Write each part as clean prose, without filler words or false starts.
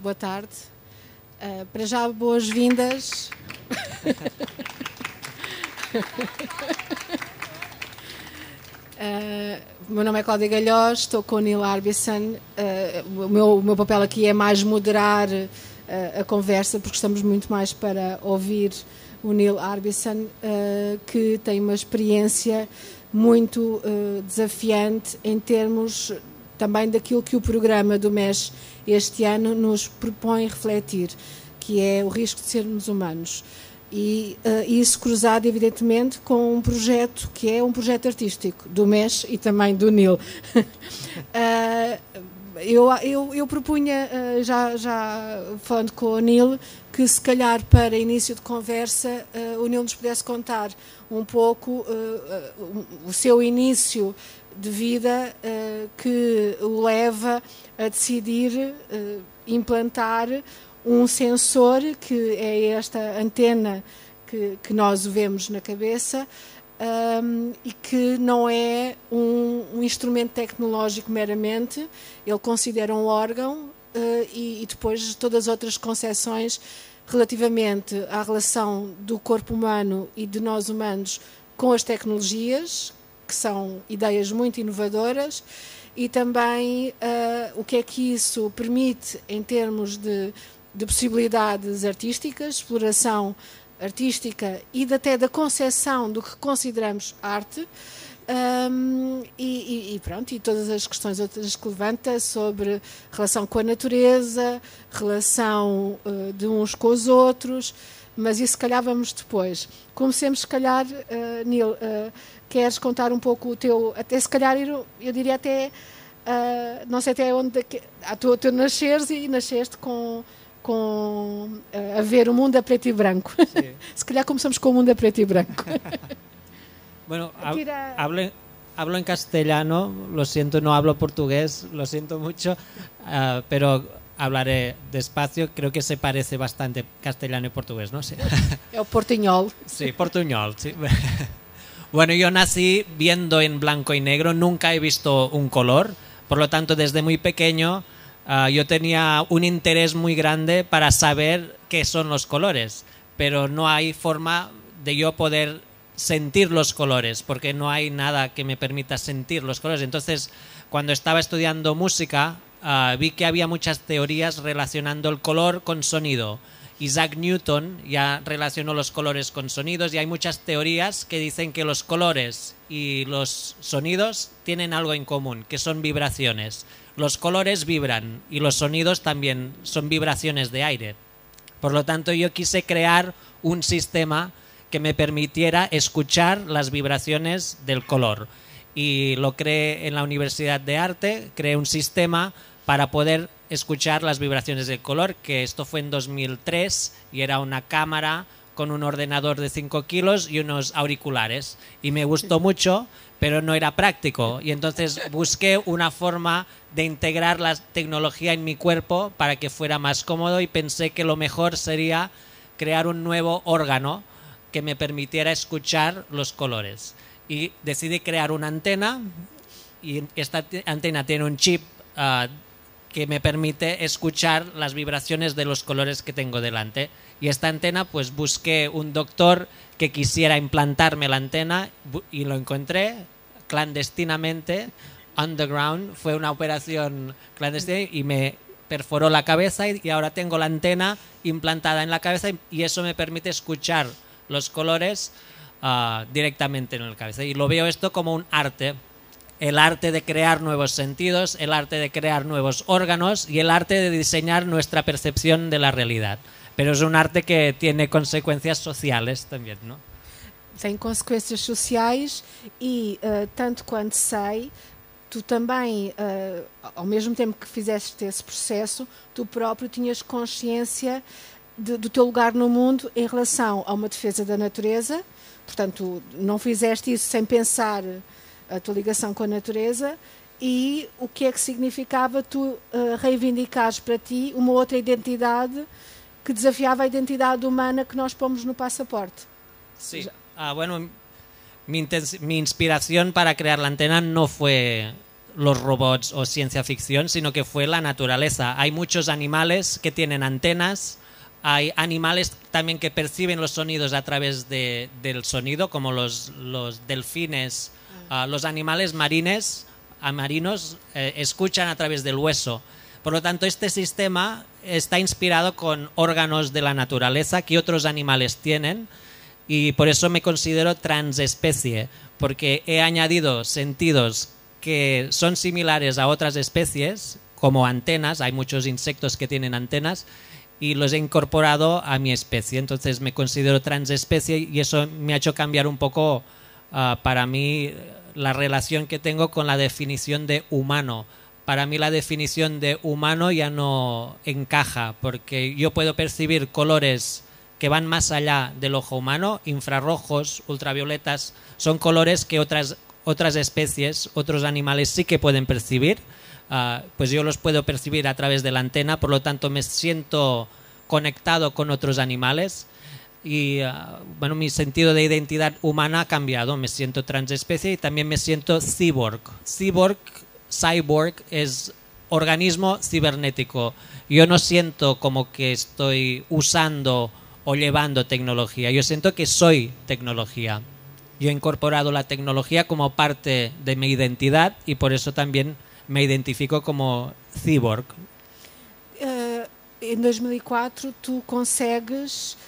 boa tarde. Para já, boas-vindas. O meu nome é Cláudia Galhós, estou com o Neil Arbisson. O meu papel aqui é mais moderar a conversa, porque estamos muito mais para ouvir o Neil Arbisson, que tem uma experiência muito desafiante em termos também daquilo que o programa do MES este ano nos propõe refletir, que é o risco de sermos humanos. E isso cruzado, evidentemente, com um projeto que é um projeto artístico do MES e também do Neil. Eu propunha, já falando com o Neil, que se calhar para início de conversa o Neil nos pudesse contar um pouco o seu início de vida que o leva a decidir implantar um sensor, que é esta antena que nós vemos na cabeça, e que não é um instrumento tecnológico meramente. Ele considera um órgão, e depois todas as outras concepções relativamente à relação do corpo humano e de nós humanos com as tecnologias, que são ideias muito inovadoras, e também o que é que isso permite em termos de possibilidades artísticas, exploração artística e até da concepção do que consideramos arte, e todas as questões outras que levanta sobre relação com a natureza, relação de uns com os outros, mas isso se calhar vamos depois. Comecemos se calhar, Neil, queres contar um pouco o teu, até se calhar eu diria até, não sei até onde, tu nasceres e nasceste com a ver o mundo a preto e branco. Sí. Se calhar começamos com o mundo a preto y branco. Bueno, hablo en castellano, lo siento, no hablo portugués, lo siento mucho, pero hablaré despacio, creo que se parece bastante castellano y portugués, ¿no? Sí. Es portuñol. Sí, portuñol, sí. Bueno, yo nací viendo en blanco y negro, nunca he visto un color, por lo tanto, desde muy pequeño yo tenía un interés muy grande para saber qué son los colores, pero no hay forma de yo poder sentir los colores, porque no hay nada que me permita sentir los colores. Entonces, cuando estaba estudiando música, vi que había muchas teorías relacionando el color con sonido. Isaac Newton ya relacionó los colores con sonidos, y hay muchas teorías que dicen que los colores y los sonidos tienen algo en común, que son vibraciones. Los colores vibran y los sonidos también son vibraciones de aire. Por lo tanto, yo quise crear un sistema que me permitiera escuchar las vibraciones del color. Y lo creé en la Universidad de Arte, creé un sistema para poder escuchar las vibraciones del color, que esto fue en 2003, y era una cámara con un ordenador de 5 kilos y unos auriculares. Y me gustó mucho, pero no era práctico. Y entonces busqué una forma de integrar la tecnología en mi cuerpo para que fuera más cómodo, y pensé que lo mejor sería crear un nuevo órgano que me permitiera escuchar los colores. Y decidí crear una antena, y esta antena tiene un chip que me permite escuchar las vibraciones de los colores que tengo delante. Y esta antena, pues busqué un doctor que quisiera implantarme la antena, y lo encontré clandestinamente, underground. Fue una operación clandestina y me perforó la cabeza, y ahora tengo la antena implantada en la cabeza, y eso me permite escuchar los colores directamente en la cabeza. Y lo veo esto como un arte. El arte de crear nuevos sentidos, el arte de crear nuevos órganos y el arte de diseñar nuestra percepción de la realidad. Pero es un arte que tiene consecuencias sociales también, ¿no? Tem consequências sociais e, tanto quanto sei, tu também, ao mesmo tempo que fizeste esse processo, tu próprio tinhas consciência do teu lugar no mundo em relação a uma defesa da natureza. Portanto, não fizeste isso sem pensar a tua ligação com a natureza, e o que é que significava tu reivindicares para ti uma outra identidade que desafiava a identidade humana que nós pomos no passaporte. Sí. Bueno, mi inspiración para crear la antena no fue los robots o ciencia ficción, sino que fue la naturaleza. Hay muchos animales que tienen antenas, hay animales también que perciben los sonidos a través del sonido, como los delfines, los animales marinos escuchan a través del hueso. Por lo tanto, este sistema está inspirado con órganos de la naturaleza que otros animales tienen, y por eso me considero transespecie, porque he añadido sentidos que son similares a otras especies, como antenas. Hay muchos insectos que tienen antenas, y los he incorporado a mi especie. Entonces me considero transespecie, y eso me ha hecho cambiar un poco para mí la relación que tengo con la definición de humano. Para mí la definición de humano ya no encaja, porque yo puedo percibir colores que van más allá del ojo humano, infrarrojos, ultravioletas. Son colores que otras especies, otros animales sí que pueden percibir. Pues yo los puedo percibir a través de la antena, por lo tanto me siento conectado con otros animales, y bueno, mi sentido de identidad humana ha cambiado. Me siento transespecie y también me siento cyborg. Cyborg es organismo cibernético. Yo no siento como que estoy usando o llevando tecnología, yo siento que soy tecnología. Yo he incorporado la tecnología como parte de mi identidad, y por eso también me identifico como cyborg. Em 2004 tu consegues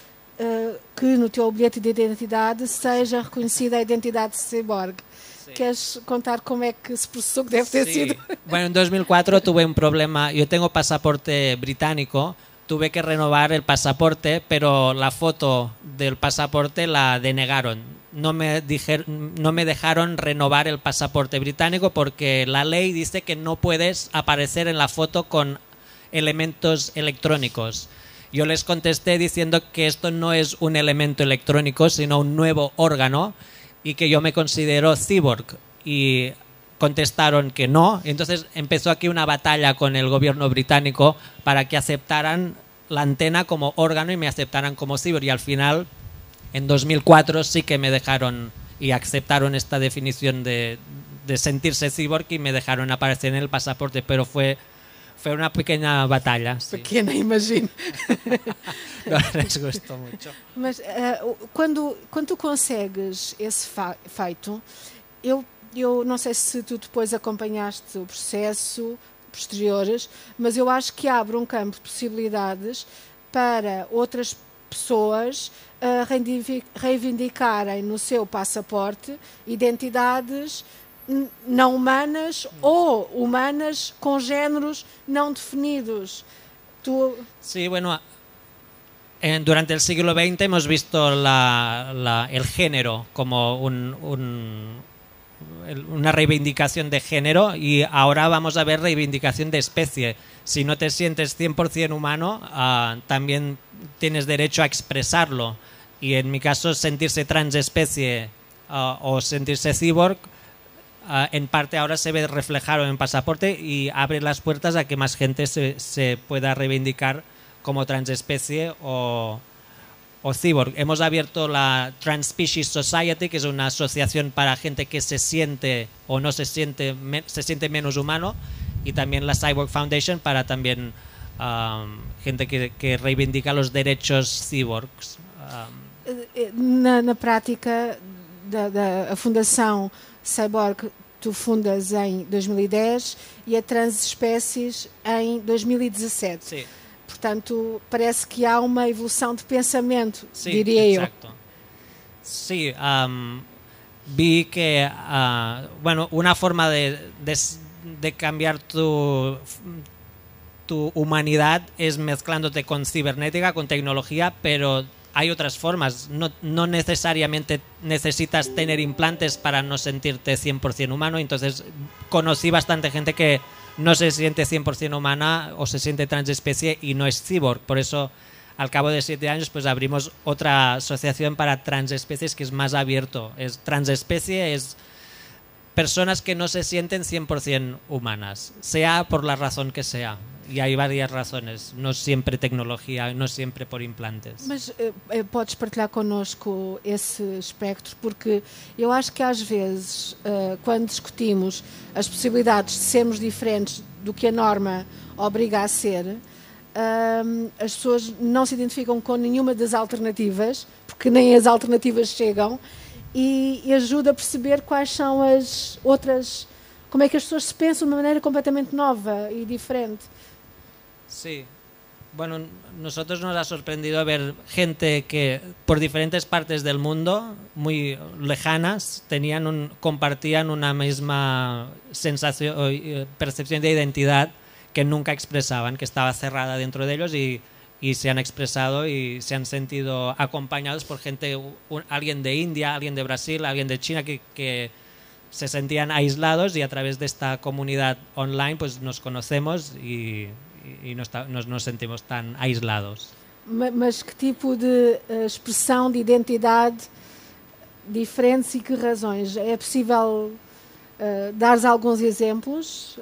que no teu bilhete de identidade seja reconhecida a identidade de cyborg. Sí. ¿Quieres contar cómo es que ese proceso debe ter sido? Bueno, en 2004 tuve un problema. Yo tengo pasaporte británico, tuve que renovar el pasaporte, pero la foto del pasaporte la denegaron. No me dejaron renovar el pasaporte británico porque la ley dice que no puedes aparecer en la foto con elementos electrónicos. Yo les contesté diciendo que esto no es un elemento electrónico, sino un nuevo órgano, y que yo me considero cyborg. Y contestaron que no. Entonces empezó aquí una batalla con el gobierno británico para que aceptaran la antena como órgano y me aceptaran como cyborg. Y al final, en 2004, sí que me dejaron y aceptaron esta definición de sentirse cyborg, y me dejaron aparecer en el pasaporte. Pero fue una pequeña batalla. Sí. Pequena, imagino. No les gostou muito. Mas quando tu consegues esse feito, eu não sei se tu depois acompanhaste o processo posteriores, mas eu acho que abre um campo de possibilidades para outras pessoas reivindicarem no seu passaporte identidades não humanas ou humanas con géneros no definidos. Sí, bueno, durante el siglo XX hemos visto el género como una reivindicación de género, y ahora vamos a ver reivindicación de especie. Si no te sientes 100% humano, también tienes derecho a expresarlo, y en mi caso sentirse transespecie o sentirse cyborg en parte ahora se ve reflejado en el pasaporte, y abre las puertas a que más gente se pueda reivindicar como transespecie o cyborg. Hemos abierto la Transspecies Society, que es una asociación para gente que se siente o no se siente menos humano, y también la Cyborg Foundation para también gente que reivindica los derechos cyborgs. Na prática da Fundação Cyborg, tu fundas em 2010 e a Transespécies em 2017. Sim. Portanto, parece que há uma evolução de pensamento, sí, diria exacto. Sí, vi que bueno, una forma de cambiar tu humanidad es mezclándote con cibernética, con tecnología, pero hay otras formas. No necesariamente necesitas tener implantes para no sentirte 100% humano. Entonces conocí bastante gente que no se siente 100% humana o se siente transespecie y no es cyborg. Por eso, al cabo de 7 años, pues abrimos otra asociación para transespecies que es más abierto. Es transespecie, es personas que no se sienten 100% humanas, sea por la razón que sea. y hay varias razones, no siempre tecnología, no siempre por implantes. Mas podes partilhar connosco esse espectro, porque eu acho que às vezes, quando discutimos as possibilidades de sermos diferentes do que a norma obriga a ser, as pessoas não se identificam com nenhuma das alternativas, porque nem as alternativas chegam, e ajuda a perceber quais são as outras, como é que as pessoas se pensam de uma maneira completamente nova e diferente. Sí, bueno, nosotros nos ha sorprendido ver gente que por diferentes partes del mundo, muy lejanas, compartían una misma sensación, percepción de identidad que nunca expresaban, que estaba cerrada dentro de ellos y se han expresado y se han sentido acompañados por gente, alguien de India, alguien de Brasil, alguien de China que se sentían aislados, y a través de esta comunidad online pues nos conocemos y nos sentimos tan aislados. Mas que tipo de expressão de identidade diferentes e que razões? É possível dar alguns exemplos?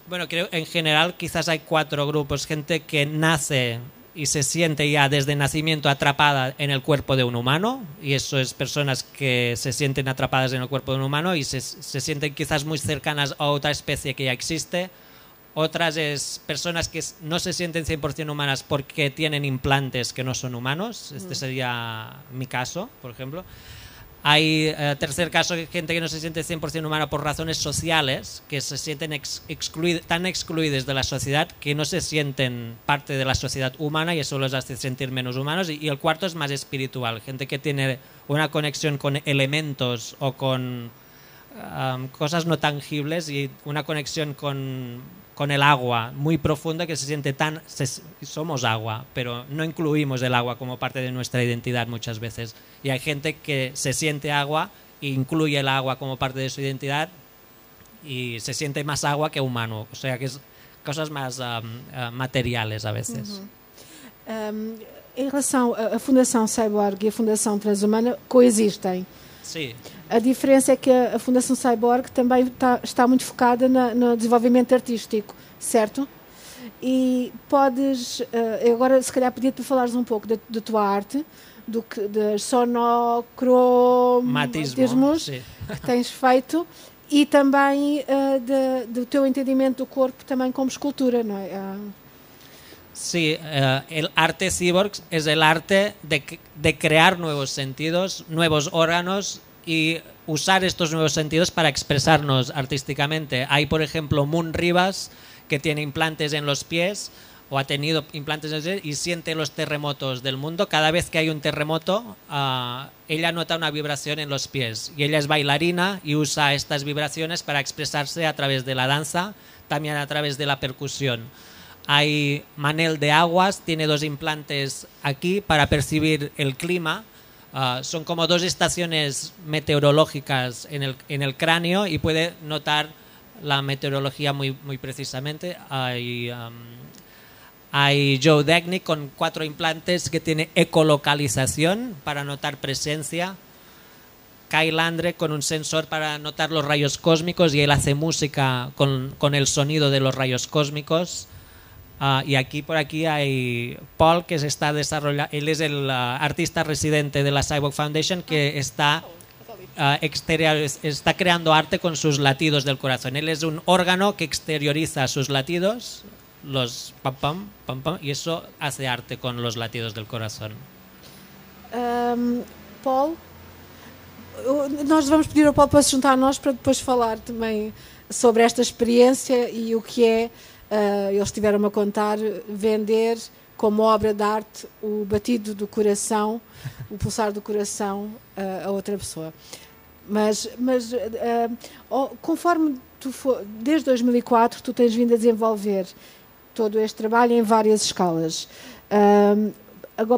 Bueno, creo en general quizás hay 4 grupos. Gente que nace y se siente ya desde nacimiento atrapada en el cuerpo de un humano, y eso es personas que se sienten atrapadas en el cuerpo de un humano y se sienten quizás muy cercanas a otra especie que ya existe. Otras es personas que no se sienten 100% humanas porque tienen implantes que no son humanos. Este sería mi caso, por ejemplo. Hay tercer caso, gente que no se siente 100% humana por razones sociales, que se sienten tan excluidos de la sociedad que no se sienten parte de la sociedad humana, y eso los hace sentir menos humanos. Y el cuarto es más espiritual, gente que tiene una conexión con elementos o con cosas no tangibles y una conexión con el agua muy profunda, que se siente somos agua, pero no incluimos el agua como parte de nuestra identidad muchas veces. Y hay gente que se siente agua e incluye el agua como parte de su identidad y se siente más agua que humano. O sea que es cosas más materiales a veces. Em relação à Fundação Cyborg e a Fundação Transhumana coexistem. Sim. A diferença é que a Fundação Cyborg também está muito focada no desenvolvimento artístico, certo? E podes, agora se calhar pedir-te para falares um pouco da tua arte, das sonocromatismos que tens feito, e também do teu entendimento do corpo também como escultura, não é? Sí, el arte cyborg es el arte de crear nuevos sentidos, nuevos órganos, y usar estos nuevos sentidos para expresarnos artísticamente. Hay, por ejemplo, Moon Rivas, que tiene implantes en los pies, o ha tenido implantes en los pies, y siente los terremotos del mundo. Cada vez que hay un terremoto, ella nota una vibración en los pies, y ella es bailarina y usa estas vibraciones para expresarse a través de la danza, también a través de la percusión. Hay Manel de Aguas, tiene 2 implantes aquí para percibir el clima. Son como 2 estaciones meteorológicas en el cráneo, y puede notar la meteorología muy precisamente. Hay Joe Dagny con 4 implantes que tiene ecolocalización para notar presencia. Kyle Andre con un sensor para notar los rayos cósmicos, y él hace música con el sonido de los rayos cósmicos. Y por aquí hay Paul, que se está desarrollando. Él es el artista residente de la Cyborg Foundation, que está creando arte con sus latidos del corazón. Él es un órgano que exterioriza sus latidos, los pam pam pam pam, y eso hace arte con los latidos del corazón. Paul, nós vamos pedir ao Paul para se juntar a nós para depois falar também sobre esta experiência e o que é. Eles tiveram-me a contar vender como obra de arte o batido do coração, o pulsar do coração a outra pessoa. Mas conforme desde 2004 tu tens vindo a desenvolver todo este trabalho em várias escalas,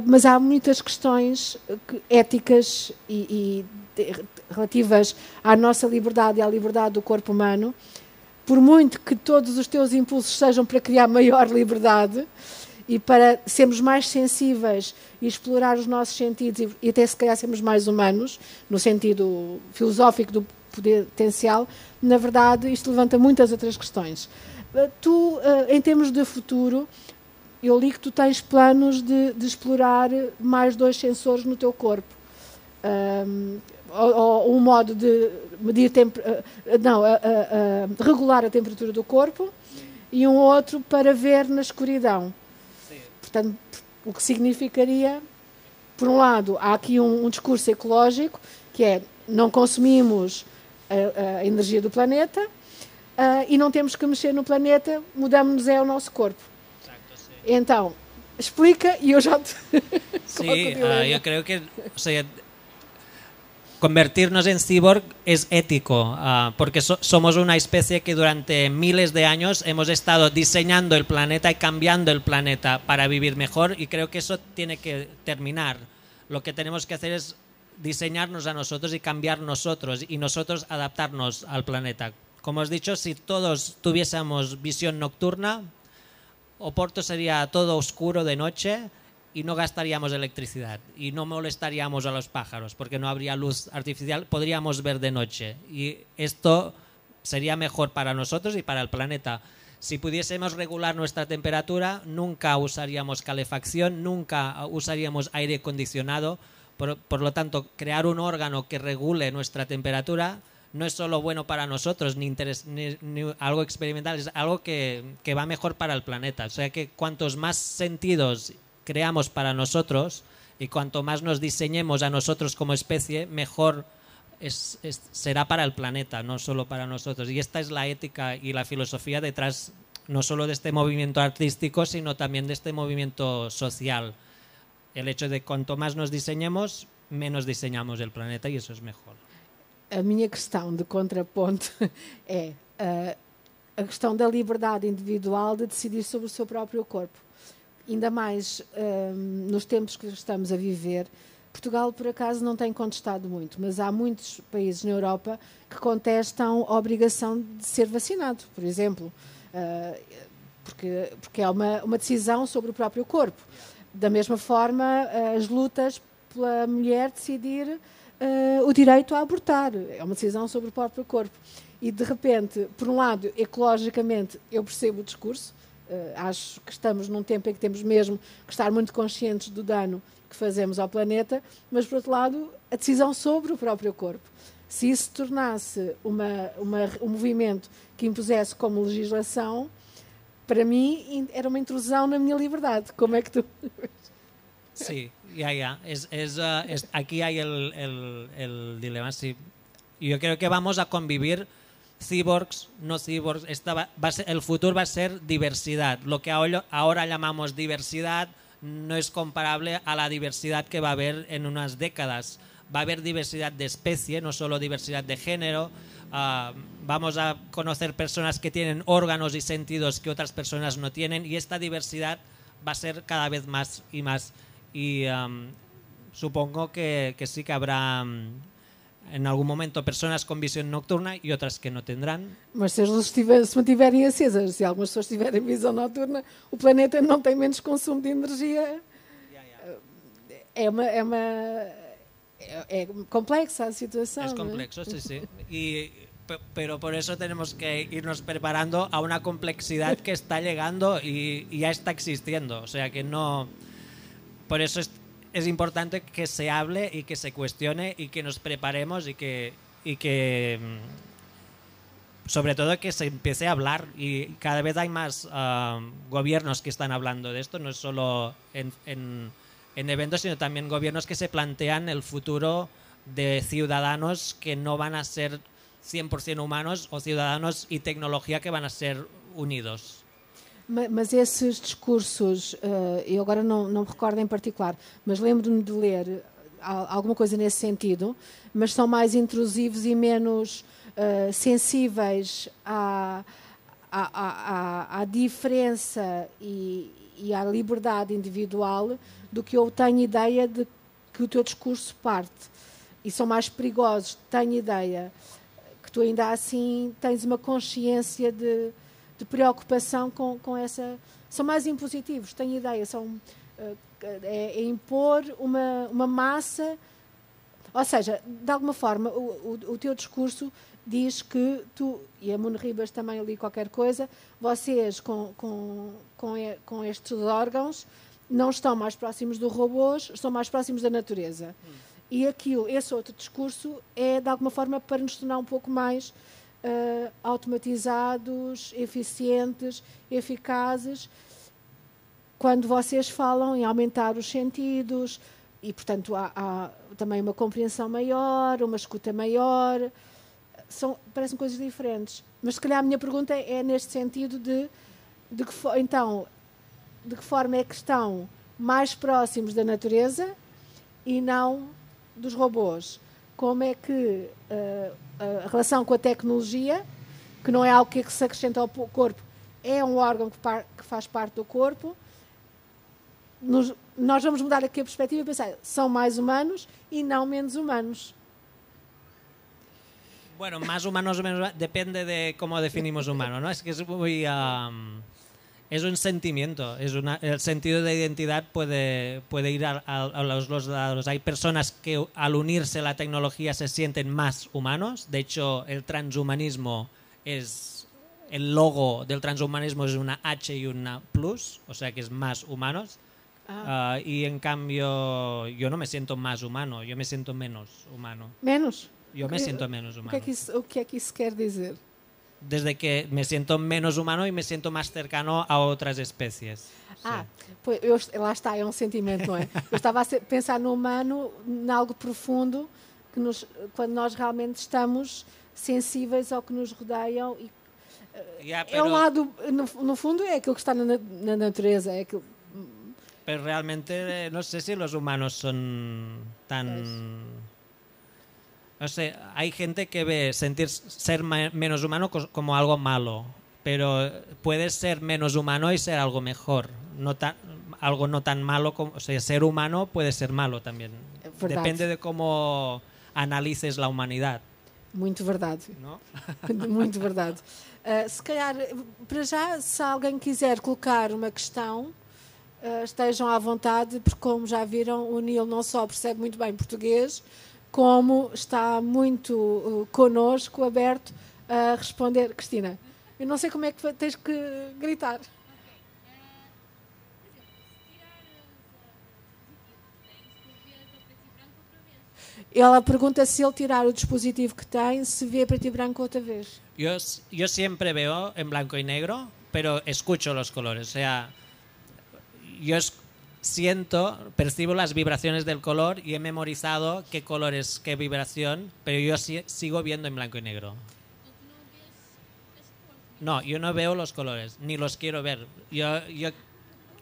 mas há muitas questões éticas e relativas à nossa liberdade e à liberdade do corpo humano. Por muito que todos os teus impulsos sejam para criar maior liberdade e para sermos mais sensíveis e explorar os nossos sentidos e até se calhar sermos mais humanos, no sentido filosófico do potencial, na verdade isto levanta muitas outras questões. Tu, em termos de futuro, eu li que tu tens planos de explorar mais 2 sensores no teu corpo. Ou um modo de medir regular a temperatura do corpo e um outro para ver na escuridão. Sim. Portanto, o que significaria, por um lado, há aqui um discurso ecológico, que é não consumimos a energia do planeta e não temos que mexer no planeta, mudamos-nos o nosso corpo. Exacto, sí. Então, explica y yo ya te... Sí, yo creo que, o sea, convertirnos en cyborg es ético, porque somos una especie que durante miles de años hemos estado diseñando el planeta y cambiando el planeta para vivir mejor, y creo que eso tiene que terminar. Lo que tenemos que hacer es diseñarnos a nosotros y cambiar nosotros, y nosotros adaptarnos al planeta. Como os he dicho, si todos tuviésemos visión nocturna, Oporto sería todo oscuro de noche y no gastaríamos electricidad y no molestaríamos a los pájaros porque no habría luz artificial, podríamos ver de noche y esto sería mejor para nosotros y para el planeta. Si pudiésemos regular nuestra temperatura, nunca usaríamos calefacción, nunca usaríamos aire acondicionado, por lo tanto, crear un órgano que regule nuestra temperatura no es solo bueno para nosotros, ni algo experimental, es algo que va mejor para el planeta. O sea que cuantos más sentidos creamos para nosotros y cuanto más nos diseñemos a nosotros como especie, mejor será para el planeta, no solo para nosotros. Y esta es la ética y la filosofía detrás no solo de este movimiento artístico, sino también de este movimiento social. El hecho de cuanto más nos diseñemos, menos diseñamos el planeta y eso es mejor. A minha questão de contraponto é a questão da liberdade individual de decidir sobre o seu próprio corpo. Ainda mais nos tempos que estamos a viver. Portugal, por acaso, não tem contestado muito, mas há muitos países na Europa que contestam a obrigação de ser vacinado, por exemplo, porque é uma decisão sobre o próprio corpo. Da mesma forma, as lutas pela mulher decidir o direito a abortar. É uma decisão sobre o próprio corpo. E, de repente, por um lado, ecologicamente, eu percebo o discurso. Acho que estamos num tempo em que temos mesmo que estar muito conscientes do dano que fazemos ao planeta, mas, por outro lado, a decisão sobre o próprio corpo. Se isso se tornasse um movimento que impusesse como legislação, para mí era uma intrusão na minha liberdade. Como é que tu... Sí, ya. Aquí hay el dilema. Sí. Yo creo que vamos a convivir cyborgs, no cyborgs. El futuro va a ser diversidad. Lo que ahora llamamos diversidad no es comparable a la diversidad que va a haber en unas décadas. Va a haber diversidad de especie, no solo diversidad de género. Vamos a conocer personas que tienen órganos y sentidos que otras personas no tienen, y esta diversidad va a ser cada vez más y más. Y supongo que sí que habrá en algún momento personas con visión nocturna y otras que no tendrán. Mas se as luzes se mantiverem acesas, se algumas pessoas tiverem visão noturna, o planeta não tem menos consumo de energia. É complexa a situação. Es complexo, sí, sí. Pero por eso tenemos que irnos preparando a una complejidad que está llegando y ya está existiendo. O sea que no... Por eso es importante que se hable y que se cuestione y que nos preparemos y que sobre todo que se empiece a hablar, y cada vez hay más gobiernos que están hablando de esto, no es solo en eventos, sino también gobiernos que se plantean el futuro de ciudadanos que no van a ser 100% humanos, o ciudadanos y tecnología que van a ser unidos. Mas esses discursos, eu agora não me recordo em particular, mas lembro-me de ler alguma coisa nesse sentido, mas são mais intrusivos e menos sensíveis à diferença e à liberdade individual do que eu tenho ideia de que o teu discurso parte. E são mais perigosos, tenho ideia, que tu ainda assim tens uma consciência de preocupação com essa... São mais impositivos, tenho ideia, é impor uma massa... Ou seja, de alguma forma, o teu discurso diz que tu, e a Muno Ribas também li qualquer coisa, vocês com estes órgãos não estão mais próximos dos robôs, estão mais próximos da natureza. E esse outro discurso é de alguma forma para nos tornar um pouco mais automatizados, eficientes, eficazes, quando vocês falam em aumentar os sentidos e, portanto, há também uma compreensão maior, uma escuta maior, parecem coisas diferentes. Mas, se calhar, a minha pergunta é neste sentido de que forma é que estão mais próximos da natureza e não dos robôs. Como é que a relação com a tecnologia, que não é algo que se acrescenta ao corpo, é um órgão que faz parte do corpo. Nós vamos mudar aqui a perspectiva e pensar, são mais humanos e não menos humanos. Bueno, más humanos o menos, depende de cómo definimos humano, ¿no? Es que es muy... es un sentimiento, el sentido de identidad puede ir a los dos lados. Hay personas que al unirse a la tecnología se sienten más humanos. De hecho, el transhumanismo el logo del transhumanismo es una H y una plus, o sea que es más humanos. Y en cambio yo no me siento más humano, yo me siento menos humano. ¿Menos? Yo me siento menos humano. O que é que isso quer dizer? Desde que me siento menos humano y me siento más cercano a otras especies. Pois, lá está, é um sentimento, não é? Eu estava a pensar no humano, em algo profundo, quando nós realmente estamos sensíveis ao que nos rodeiam. É um lado, no fundo, é aquilo que está na natureza. É aquilo. Pero realmente no sé si los humanos son tan... No sé, hay gente que ve ser menos humano como algo malo, pero puedes ser menos humano y ser algo mejor, algo no tan malo como, o sea, ser humano puede ser malo también. Depende de cómo analices la humanidad. Muito verdade. ¿No? Muito verdade. Se calhar, para já, se alguém quiser colocar uma questão, estejam à vontade, porque como já viram, o Neil não só percebe muito bem português, como está muito connosco, aberto a responder. Cristina, eu não sei como é que tens que gritar. Ela pergunta se ele tirar o dispositivo que tem, se vê preto e branco outra vez. Yo siempre veo en blanco y negro, pero escucho los colores. O sea, yo percibo las vibraciones del color y he memorizado qué color es qué vibración, pero yo sigo viendo en blanco y negro. No, yo no veo los colores, ni los quiero ver.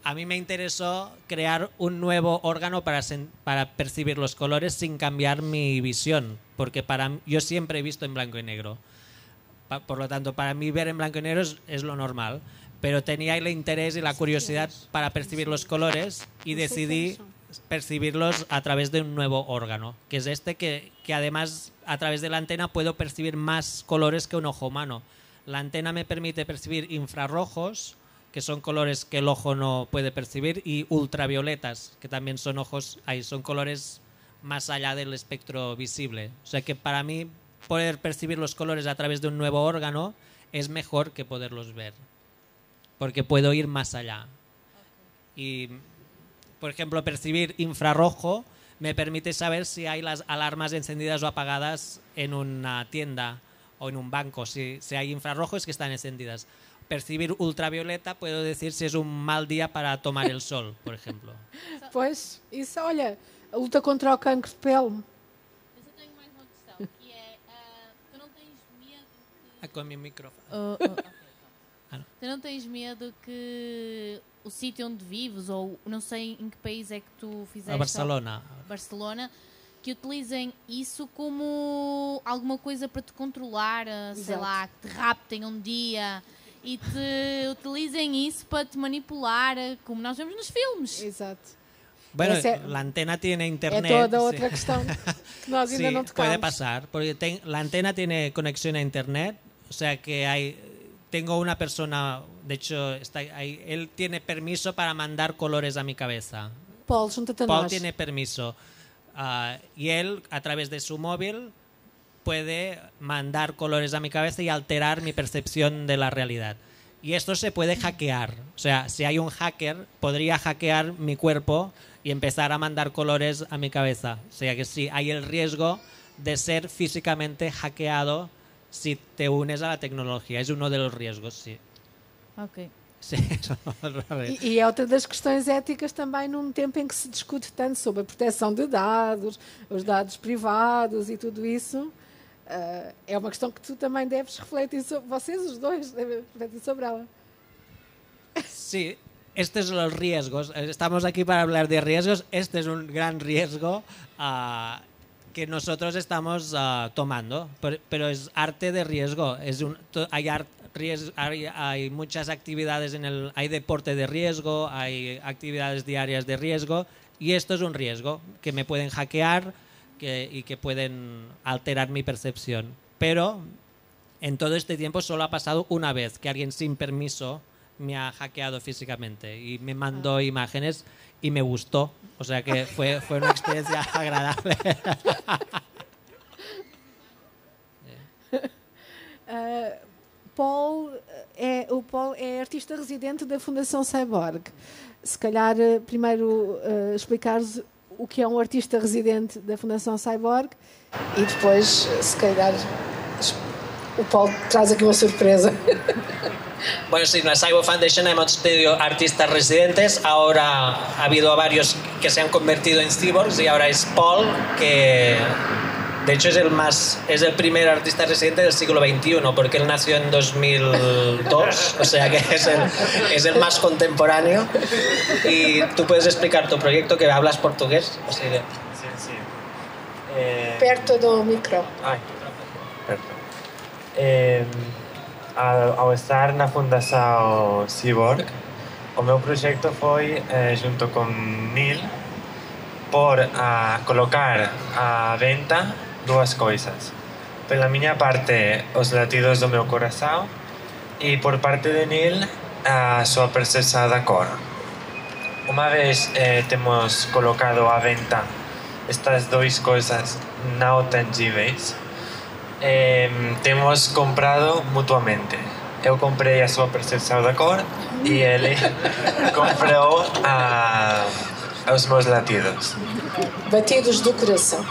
A mí me interesó crear un nuevo órgano para percibir los colores sin cambiar mi visión, porque yo siempre he visto en blanco y negro. Por lo tanto, para mí ver en blanco y negro es lo normal. Pero tenía el interés y la curiosidad para percibir los colores y decidí percibirlos a través de un nuevo órgano, que es que además a través de la antena puedo percibir más colores que un ojo humano. La antena me permite percibir infrarrojos, que son colores que el ojo no puede percibir, y ultravioletas, que también son colores más allá del espectro visible. O sea que para mí poder percibir los colores a través de un nuevo órgano es mejor que poderlos ver, porque puedo ir más allá. Y, por ejemplo, percibir infrarrojo me permite saber si hay las alarmas encendidas o apagadas en una tienda o en un banco. Si hay infrarrojos que están encendidas. Percibir ultravioleta, puedo decir si es un mal día para tomar el sol, por ejemplo. Pois, isso, olha, a luta contra o cancro de pele. Eu só tenho mais uma questão, que é, tu não tens medo Con mi micrófono. Tu não tens medo que o sítio onde vives, ou não sei em que país é que tu fizeste... A Barcelona. Barcelona, que utilizem isso como alguma coisa para te controlar, sei lá, que te raptem um dia e te utilizem isso para te manipular, como nós vemos nos filmes. Exato. Bueno, la antena tiene internet. É toda outra questão que nós ainda não tocamos. Puede pasar, porque la antena tiene conexión a internet, o sea que tengo una persona, de hecho, él tiene permiso para mandar colores a mi cabeza. Paul, junta-te a Paul nós. tiene permiso. Y él, a través de su móvil, puede mandar colores a mi cabeza y alterar mi percepción de la realidad. Y esto se puede hackear. O sea, si hay un hacker, podría hackear mi cuerpo y empezar a mandar colores a mi cabeza. O sea que sí, hay el riesgo de ser físicamente hackeado si te unes a la tecnologia. Es uno de los riesgos, sí. Ok. Sim, e é outra das questões éticas também num tempo em que se discute tanto sobre a proteção de dados, os dados privados e tudo isso. É uma questão que tu também deves refletir sobre, vocês os dois devem refletir sobre ela. Sí, estos son los riesgos. Estamos aquí para hablar de riesgos. Este es un gran riesgo que nosotros estamos tomando, pero es arte de riesgo. Hay muchas actividades hay deporte de riesgo, hay actividades diarias de riesgo, y esto es un riesgo que me pueden hackear y que pueden alterar mi percepción. Pero en todo este tiempo solo ha pasado una vez que alguien sin permiso me ha hackeado físicamente y me mandó imágenes y me gustó. O sea que fue una experiencia agradable. Paul é artista residente da Fundação Cyborg. Se calhar, primeiro explicares o que é um artista residente da Fundação Cyborg e depois, se calhar, o Paul traz aqui uma surpresa. Bueno, sí, en la Cyborg Foundation hemos tenido artistas residentes. Ahora ha habido varios que se han convertido en cyborgs y ahora es Paul, que de hecho es el primer artista residente del siglo XXI, porque él nació en 2002, o sea que es el más contemporáneo. Y tú puedes explicar tu proyecto, que hablas portugués. O sea que... Sí. Perto do micro. Ai, perto. Ao estar na Fundação Cyborg, o meu proxecto foi, junto con Neil, por colocar a venta dúas coisas. Pela miña parte, os latidos do meu corazón, e por parte de Neil, a súa percepción da cor. Unha vez temos colocado a venta estas dúas coisas non tangíveis, temos comprado mutuamente. Eu comprei a súa percepción da cor e ele comprou os meus latidos. Batidos do coração.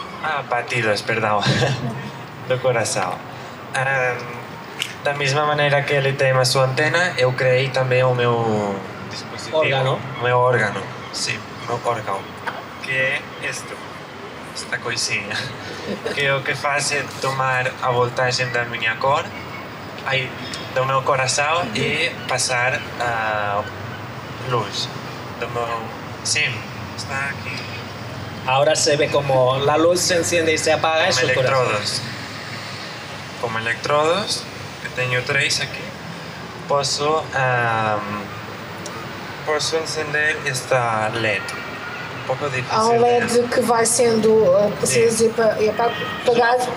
Batidos, perdão. Do coração. Da mesma maneira que ele tem a sua antena, eu criei também o meu dispositivo. Órgano. O meu órgano. Sim, o meu órgão. Que é isto. Esta coisinha. Que o que faz é tomar a voltagem da minha cor, aí do meu coração, e passar a luz do meu... Sim, está aqui. Ahora se ve como la luz se enciende y se apaga. Como electrodos. Como electrodos, que tenho 3 aqui, posso encender esta LED. Um pouco difícil. Há um LED que vai sendo aceso e apagado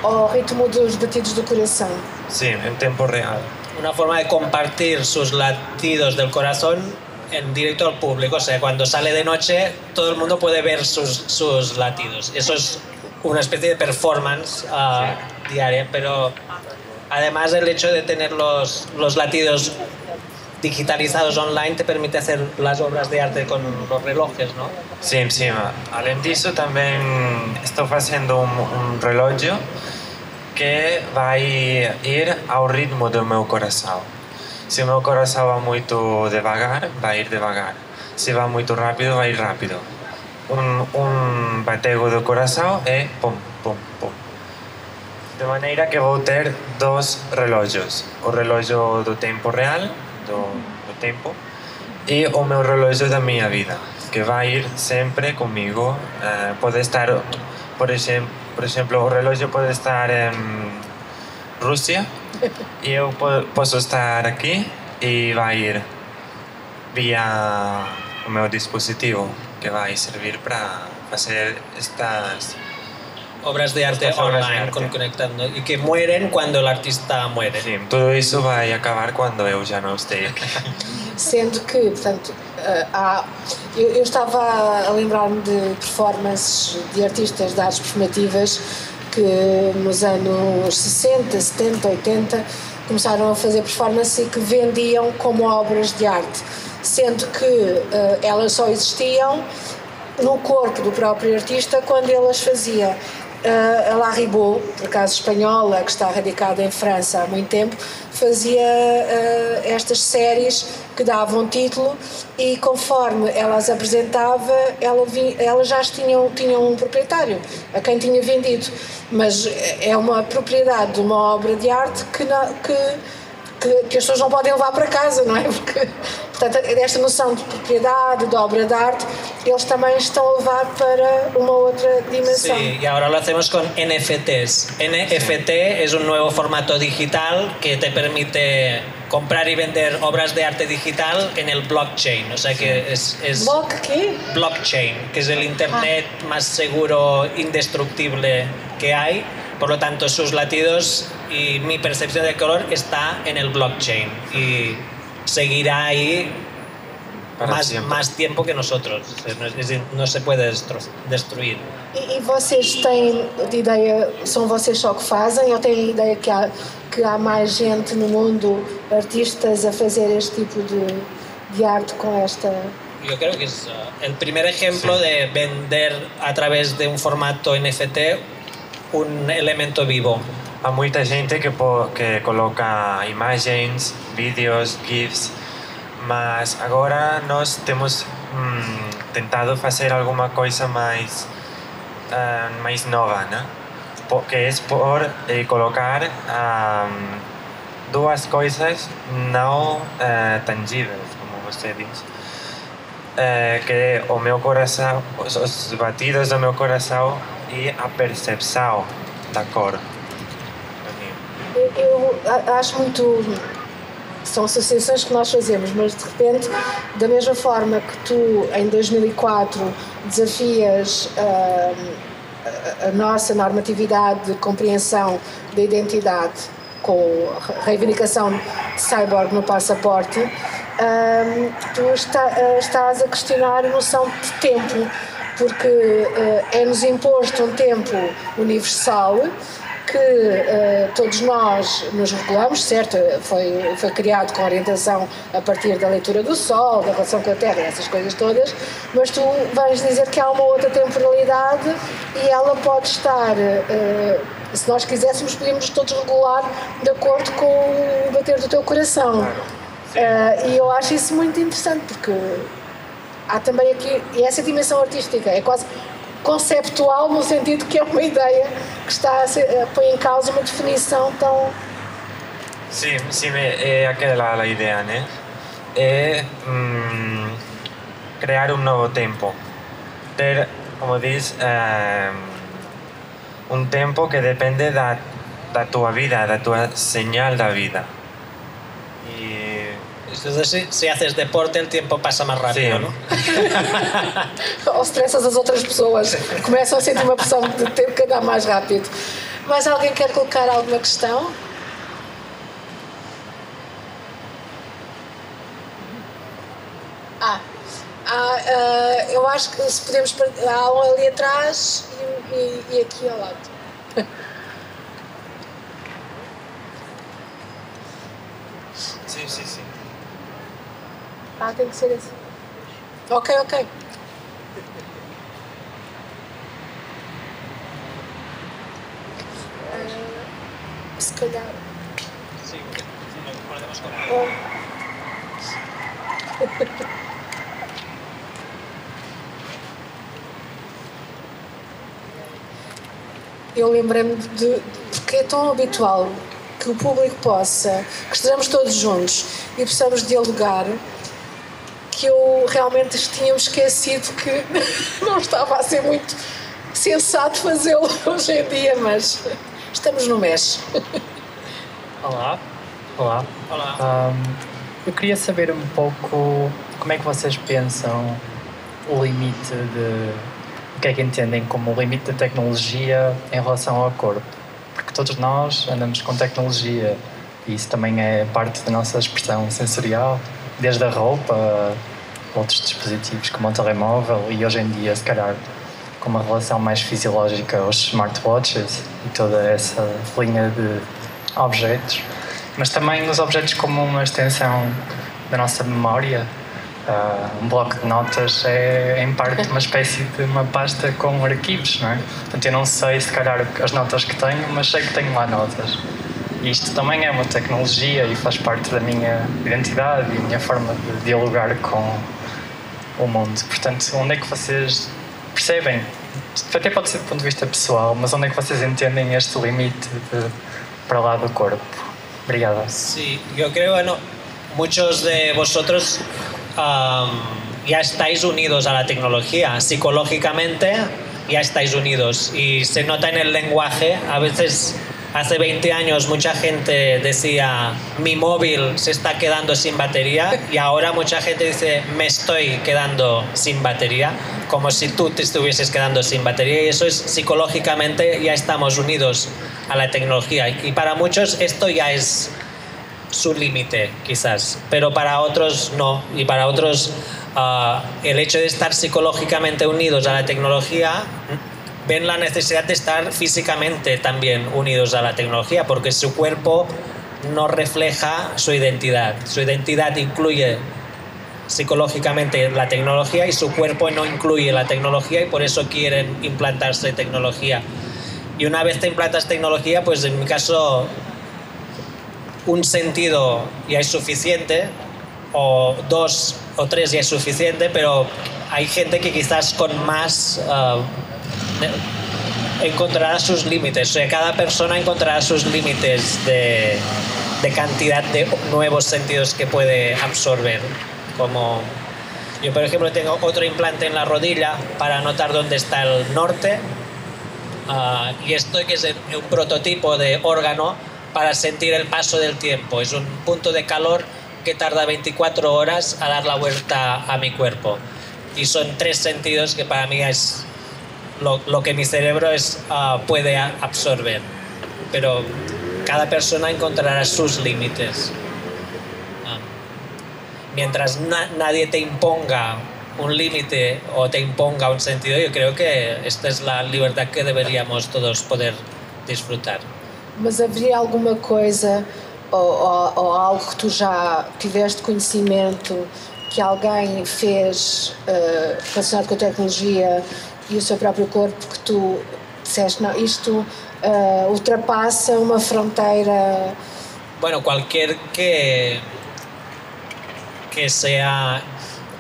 ao ritmo dos batidos do coração. Sim, em tempo real. Una forma de compartir sus latidos del corazón en directo al público. O sea, cuando sale de noche, todo el mundo puede ver sus latidos. Eso es una especie de performance diaria, pero además el hecho de tener los latidos digitalizados online te permite hacer las obras de arte con los relojes, ¿no? Sim. Além disso, também estou fazendo relógio que vai ir ao ritmo do meu coração. Se o meu coração vai muito devagar, vai ir devagar. Se vai muito rápido, vai ir rápido. Batego do coração é pum, pum, pum. De maneira que vou ter 2 relógios. O relógio do tempo real, do tempo, e o meu relógio da minha vida, que vai ir sempre comigo. Pode estar, por exemplo, o relógio pode estar em Rússia e eu posso estar aqui e vai ir via o meu dispositivo, que vai servir para fazer estas obras de arte online, conectando, y que mueren cuando el artista muere. Sim, tudo isso vai acabar quando eu já não esteja aqui. Sendo que, portanto, eu estava a lembrar-me de performances de artistas de artes performativas que nos anos 60, 70, 80 começaram a fazer performance e que vendiam como obras de arte, sendo que elas só existiam no corpo do próprio artista quando ele as fazia. A La Ribot, por acaso espanhola, que está radicada em França há muito tempo, fazia estas séries que davam título e conforme ela as apresentava, elas já tinham um proprietário, a quem tinha vendido, mas é uma propriedade de uma obra de arte que as pessoas não podem levar para casa, não é? Porque, portanto, esta noção de propriedade, de obra de arte, eles também estão a levar para uma outra dimensão. Sí, y ahora lo hacemos con NFTs. NFT es un nuevo formato digital que te permite comprar y vender obras de arte digital en el blockchain. O sea que es ¿Qué? blockchain, que es el internet más seguro, indestructible que hay. Por lo tanto, sus latidos y mi percepción del color está en el blockchain y seguirá ahí más tiempo que nosotros. No se puede destruir. E vocês têm ideia, são vocês só que fazem, ou têm ideia que há mais gente no mundo, artistas, a fazer este tipo de arte com esta... Yo creo que es el primer ejemplo de vender a través de un formato NFT un elemento vivo. Há muita gente que coloca imagens, vídeos, GIFs, mas agora nós temos tentado fazer alguma coisa mais nova, né? Que é por colocar duas coisas não tangíveis, como você diz, que é o meu coração, os batidos do meu coração e a percepção da cor. Eu acho muito... São associações que nós fazemos, mas de repente, da mesma forma que tu, em 2004, desafias a nossa normatividade de compreensão da identidade com a reivindicação de cyborg no passaporte, tu estás a questionar a noção de tempo, porque é-nos imposto um tempo universal que todos nós nos regulamos, certo? Foi criado com orientação a partir da leitura do Sol, da relação com a Terra, essas coisas todas, mas tu vais dizer que há uma outra temporalidade e ela pode estar, se nós quiséssemos, podíamos todos regular de acordo com o bater do teu coração. E eu acho isso muito interessante, porque há também aqui, e essa dimensão artística é quase conceptual, no sentido que é uma ideia que está põe em causa uma definição tão... Sim, é aquela a ideia, né? É criar um novo tempo. Ter, como diz, um tempo que depende da tua vida, da tua señal da vida. Entonces, si haces deporte, el tiempo pasa más rápido, ¿no? Ou estressas as outras pessoas, começam a sentir uma pressão de ter que andar mais rápido. Mas alguém quer colocar alguma questão? Eu acho que se podemos... Há um ali atrás e aqui ao lado. Sim. Tem que ser assim. Ok. Se calhar. Sim, podemos comer. Eu lembrei-me porque é tão habitual que o público possa, que estejamos todos juntos e possamos dialogar, que eu realmente tinha esquecido que não estava a ser muito sensato fazê-lo hoje em dia, mas estamos no MES. Olá. Eu queria saber um pouco como é que vocês pensam o limite o que é que entendem como o limite da tecnologia em relação ao corpo, porque todos nós andamos com tecnologia e isso também é parte da nossa expressão sensorial, desde a roupa, outros dispositivos como o telemóvel e hoje em dia, se calhar, uma relação mais fisiológica aos smartwatches e toda essa linha de objetos, mas também os objetos como uma extensão da nossa memória. Um bloco de notas é, em parte, uma espécie de uma pasta com arquivos, não é? Portanto, eu não sei, se calhar, as notas que tenho, mas sei que tenho lá notas. E isto também é uma tecnologia e faz parte da minha identidade e minha forma de dialogar com o mundo. Portanto, onde é que vocês percebem? Até pode ser do ponto de vista pessoal, mas onde é que vocês entendem este limite para lá do corpo? Obrigado. Sí, yo creo, bueno, muchos de vosotros ya estáis unidos a la tecnología, psicológicamente ya estáis unidos y se nota en el lenguaje. A veces, hace 20 años mucha gente decía mi móvil se está quedando sin batería y ahora mucha gente dice me estoy quedando sin batería, como si tú te estuvieses quedando sin batería, y eso es psicológicamente ya estamos unidos a la tecnología y para muchos esto ya es su límite quizás, pero para otros no, y para otros el hecho de estar psicológicamente unidos a la tecnología ven la necesidad de estar físicamente también unidos a la tecnología, porque su cuerpo no refleja su identidad incluye psicológicamente la tecnología y su cuerpo no incluye la tecnología y por eso quieren implantarse tecnología. Y una vez te implantas tecnología, pues en mi caso un sentido ya es suficiente, o 2 o 3 ya es suficiente, pero hay gente que quizás con más encontrará sus límites. O sea, cada persona encontrará sus límites de cantidad de nuevos sentidos que puede absorber. Como yo, por ejemplo, tengo otro implante en la rodilla para notar dónde está el norte, y esto que es un prototipo de órgano para sentir el paso del tiempo. Es un punto de calor que tarda 24 horas a dar la vuelta a mi cuerpo. Y son 3 sentidos que para mí es lo que mi cerebro puede absorber. Pero cada persona encontrará sus límites. Mientras nadie te imponga un límite o te imponga un sentido, yo creo que esta es la libertad que deberíamos todos poder disfrutar. Mas haveria alguma coisa ou algo que tu já tiveste conhecimento que alguém fez relacionado com a tecnologia e o seu próprio corpo que tu disseste, não, isto ultrapassa uma fronteira? Bueno, cualquier que sea,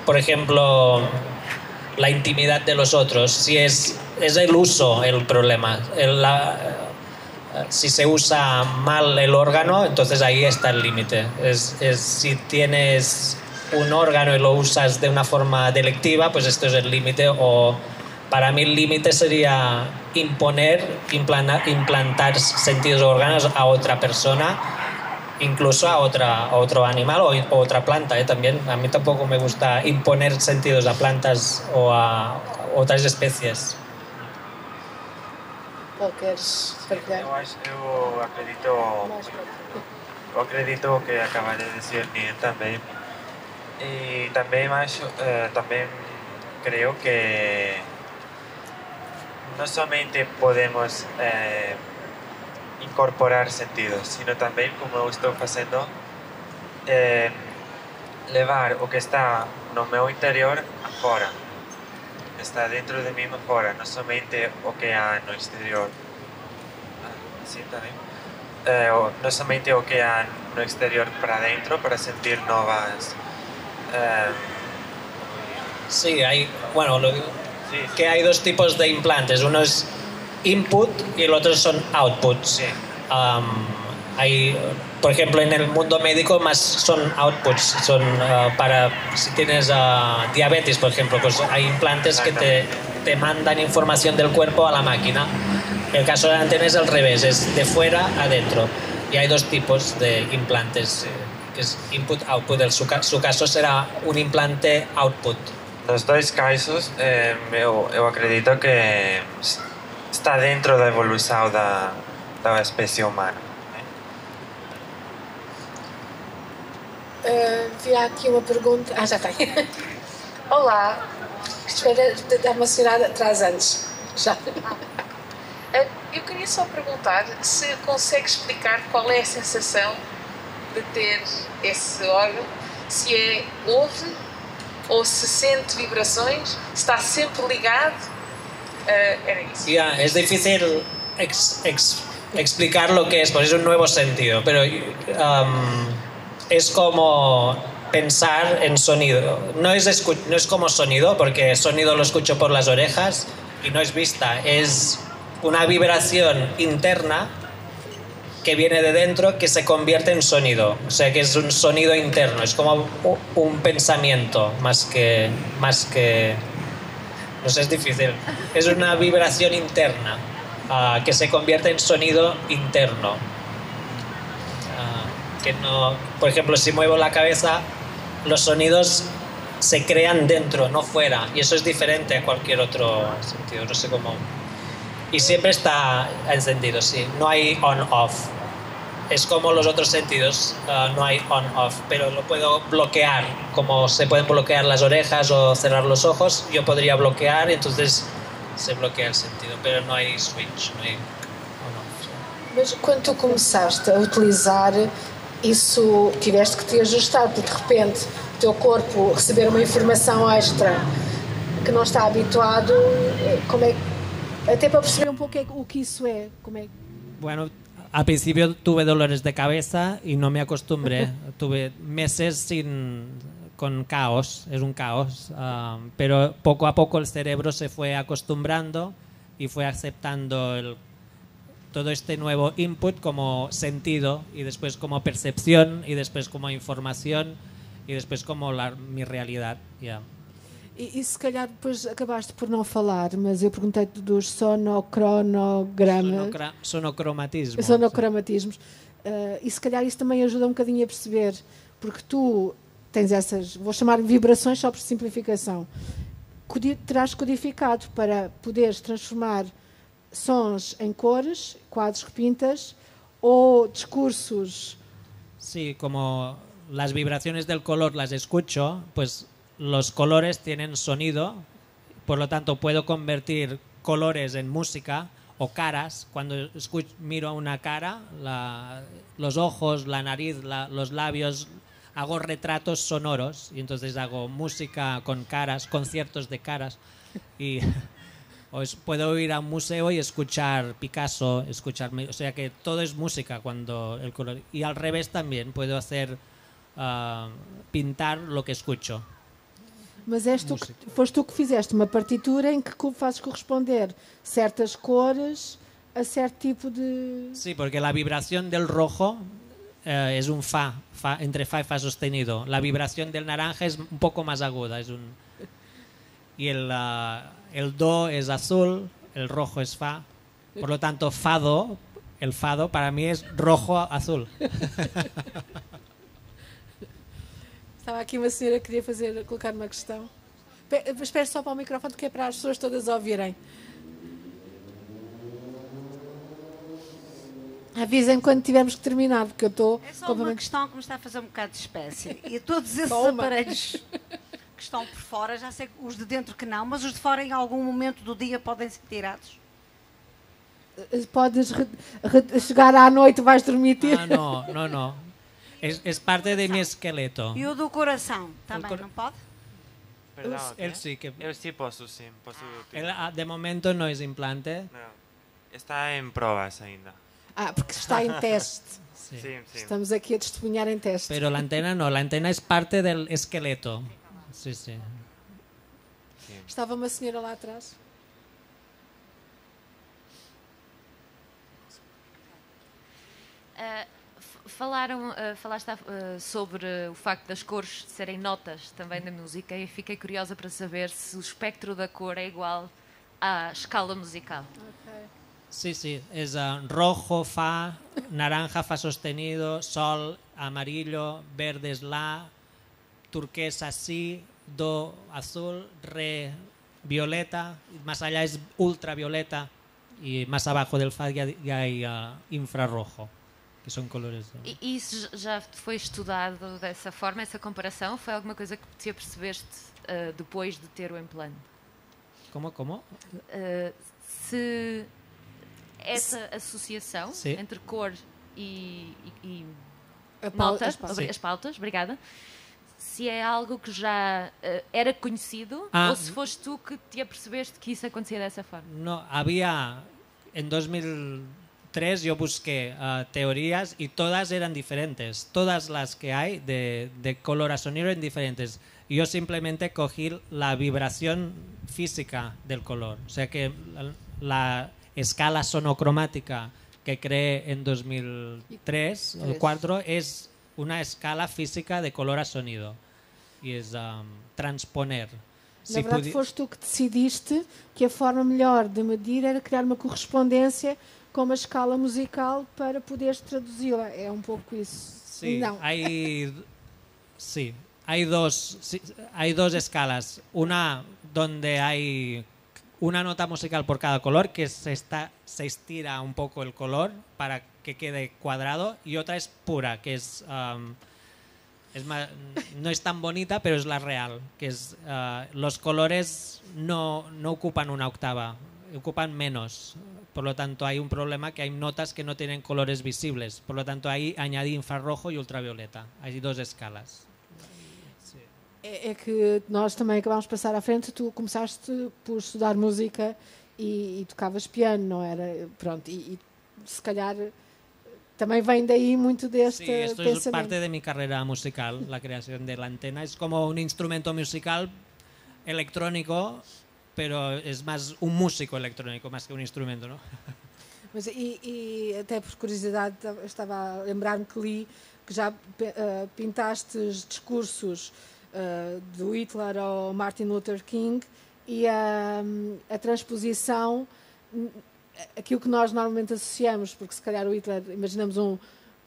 por ejemplo, la intimidad de los otros, si es el uso el problema. Si se usa mal el órgano, entonces ahí está el límite. Si tienes un órgano y lo usas de una forma delictiva, pues esto es el límite. O para mí el límite sería implantar sentidos o órganos a otra persona, incluso a otro animal o otra planta, también. A mí tampoco me gusta imponer sentidos a plantas o a otras especies. Ou queres partilhar? Eu acredito que acaba de decir Neil también. Y también creo que no solamente podemos incorporar sentidos, sino también, como estoy haciendo, levar o que está no meu interior afuera. Está dentro de mí afuera, no solamente o que hay no exterior. Sí, también. No solamente o que hay no exterior para adentro, para sentir nuevas. Sí, que hay 2 tipos de implantes. Uno es input y el otro son outputs. Sí. Por ejemplo, en el mundo médico más son outputs, son para si tienes diabetes, por ejemplo, pues hay implantes que te mandan información del cuerpo a la máquina. El caso de la antena es al revés, es de fuera a dentro. Y hay 2 tipos de implantes, que es input-output. Su caso será un implante output. Nos 2 casos, eu acredito que está dentro da evolução da espécie humana. Virá aqui uma pergunta. Já tem. Olá, espero dar uma senhora atrás antes. Já. Eu queria só perguntar se consegue explicar qual é a sensação de ter esse órgão, se ouve ou se sente vibrações, se está sempre ligado. Era isso. Es difícil explicar lo que es, pues es un nuevo sentido, pero es como pensar en sonido. No es como sonido, porque sonido lo escucho por las orejas y no es vista, es una vibración interna que viene de dentro que se convierte en sonido, o sea que es un sonido interno, es como un pensamiento más que no sé, es difícil, es una vibración interna que se convierte en sonido interno, que no, por ejemplo, si muevo la cabeza, los sonidos se crean dentro, no fuera, y eso es diferente a cualquier otro sentido, no sé cómo. Y siempre está encendido, sí, no hay on-off. Es como los otros sentidos, no hay on-off, pero lo puedo bloquear, como se pueden bloquear las orejas o cerrar los ojos, yo podría bloquear y entonces se bloquea el sentido, pero no hay switch, no hay on-off. Mas quando tu começaste a utilizar isso, tiveste que te ajustar, porque de repente o teu corpo receber uma informação extra que não está habituado, como é, até para perceber um pouco o que isso é, como é. Bueno, al principio tuve dolores de cabeza y no me acostumbré. Tuve meses con caos, es un caos. Pero poco a poco el cerebro se fue acostumbrando y fue aceptando todo este nuevo input como sentido y después como percepción y después como información y después como mi realidad. Yeah. E se calhar depois acabaste por não falar, mas eu perguntei-te dos sonocronogramas. Sonocromatismos. E se calhar isso também ajuda um bocadinho a perceber, porque tu tens essas, vou chamar vibrações só por simplificação, terás codificado para poderes transformar sons em cores, quadros que pintas, ou discursos. Sí, como las vibraciones del color las escucho, pues los colores tienen sonido, por lo tanto puedo convertir colores en música o caras. Cuando miro una cara, los ojos, la nariz, los labios, hago retratos sonoros y entonces hago música con caras, conciertos de caras. Y puedo ir a un museo y escuchar Picasso, o sea que todo es música cuando el color. Y al revés también, puedo hacer pintar lo que escucho. Mas foste tu que fizeste uma partitura em que fazes corresponder certas cores a certo tipo de... Sí, porque la vibración del rojo es un fa, entre fa y fa sostenido. La vibración del naranja es un poco más aguda. Y el do es azul, el rojo es fa. Por lo tanto, el fado para mí es rojo-azul. Estava aqui uma senhora que queria colocar uma questão. Espera só para o microfone, que é para as pessoas todas ouvirem. Avisem quando tivermos que terminar, porque eu estou... É só uma questão que me está a fazer um bocado de espécie. E todos esses aparelhos que estão por fora, já sei os de dentro que não, mas os de fora em algum momento do dia podem ser tirados? Podes chegar à noite, vais dormir. No. Es parte de mi esqueleto. E o do coração também não pode? Perdão, Él sí que... Eu sí posso, sim. Él, de momento no es implante. Não. Está em provas ainda. Porque está em teste. Sí. Sim. Estamos aqui a testemunhar em teste. Pero la antena no, la antena es parte del esqueleto. Sí. Estava uma senhora lá atrás. Falaste sobre o facto das cores serem notas também da música e fiquei curiosa para saber se o espectro da cor é igual à escala musical. Sí, es rojo, fa, naranja, fa sostenido, sol, amarillo, verde es la, turquesa si, do, azul, re, violeta, más allá es ultravioleta y más abajo del fa ya hay infrarrojo. Que são colores. E isso já foi estudado dessa forma, essa comparação? Foi alguma coisa que te apercebeste depois de ter o implante? Como? Se essa associação Sim. entre cor e As as pautas, obrigada, se é algo que já era conhecido ou se foste tu que te apercebeste que isso acontecia dessa forma. No, había en 2003 yo busqué teorías y todas eran diferentes. Todas las que hay de color a sonido eran diferentes. Yo simplemente cogí la vibración física del color. O sea que la escala sonocromática que creé en 2003 o 2004 es una escala física de color a sonido. Y es transponer. Na verdade, foste tu que decidiste que a forma melhor de medir era criar uma correspondência com uma escala musical para poderes traduzi-la. É um pouco isso. Sí, Não. Hay dos escalas. Una donde hay una nota musical por cada color, que se estira un poco el color para que quede cuadrado, y otra es pura, que es no es tan bonita, pero es la real, que es los colores no ocupan una octava, ocupan menos. Por lo tanto, hay un problema que hay notas que no tienen colores visibles. Por lo tanto, ahí añadí infrarrojo y ultravioleta. Hay dos escalas. É que nós também acabámos de passar à frente. Tu começaste por estudar música e tocavas piano, não era? Pronto, e se calhar también vem daí muito deste sí, esto pensamento. es parte de mi carrera musical, la creación de la antena. Es como un instrumento musical electrónico, pero es más un músico electrónico más que un instrumento, ¿no? Mas, e até por curiosidade estava a lembrar-me que li que já pintaste discursos do Hitler ao Martin Luther King, e a transposição, aquilo que nós normalmente associamos, porque se calhar o Hitler, imaginamos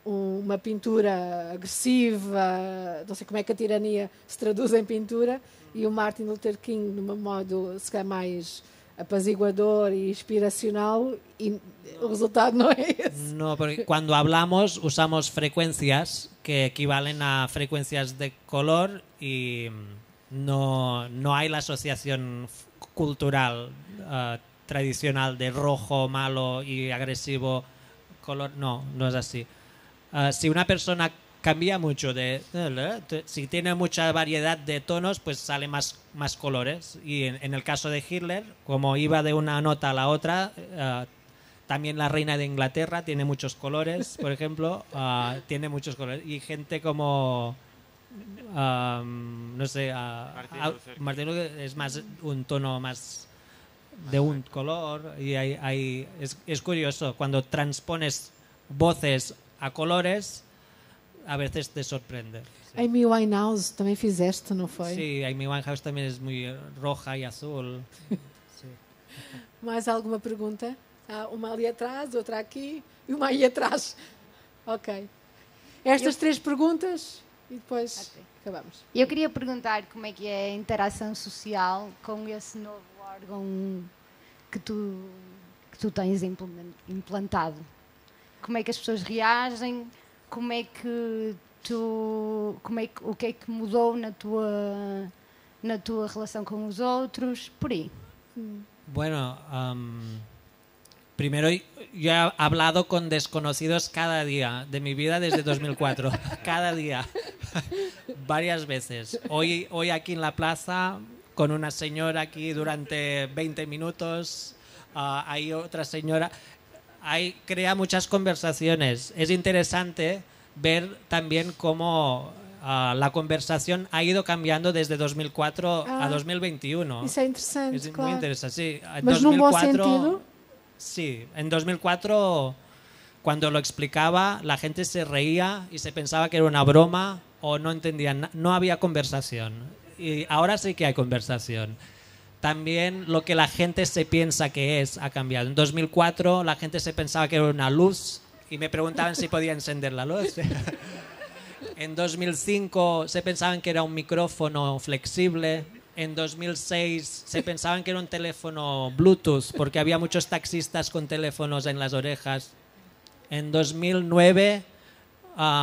uma pintura agressiva, não sei como é que a tirania se traduz em pintura, e o Martin Luther King num modo se calhar mais apaziguador y inspiracional, y el resultado no es. No, porque cuando hablamos usamos frecuencias que equivalen a frecuencias de color y no hay la asociación cultural tradicional de rojo, malo y agresivo color. No es así. Si una persona cambia mucho si tiene mucha variedad de tonos, pues sale más colores, y en el caso de Hitler, como iba de una nota a la otra, también la reina de Inglaterra tiene muchos colores, por ejemplo, tiene muchos colores, y gente como no sé, Martin Luther es más un tono más de un color, y es curioso cuando transpones voces a colores. A veces te sorprende. Sí. Amy Winehouse também fizeste, não foi? Sí, Amy Winehouse também é muito roja e azul. Sí. Mais alguma pergunta? Uma ali atrás, outra aqui e uma aí atrás. Ok. Estas três perguntas e depois acabamos. Eu queria perguntar como é que é a interação social com esse novo órgão que tu tens implantado. Como é que as pessoas reagem? Como é que o que é que mudou na tua relação com os outros, por ahí? Bueno, primero yo he hablado con desconocidos cada día de mi vida desde 2004, cada día, varias veces. Hoy aquí en la plaza con una señora aquí durante 20 minutos, hay otra señora. Crea muchas conversaciones. Es interesante ver también cómo la conversación ha ido cambiando desde 2004 a 2021. Isso é interessante, es claro. muy interesante, sí. Mas num bom sentido? Sí, en 2004 cuando lo explicaba la gente se reía y se pensaba que era una broma o no entendían, no había conversación. Y ahora sí que hay conversación. También lo que la gente se piensa que ha cambiado. En 2004 la gente se pensaba que era una luz y me preguntaban si podía encender la luz. En 2005 se pensaban que era un micrófono flexible. En 2006 se pensaban que era un teléfono Bluetooth porque había muchos taxistas con teléfonos en las orejas. En 2009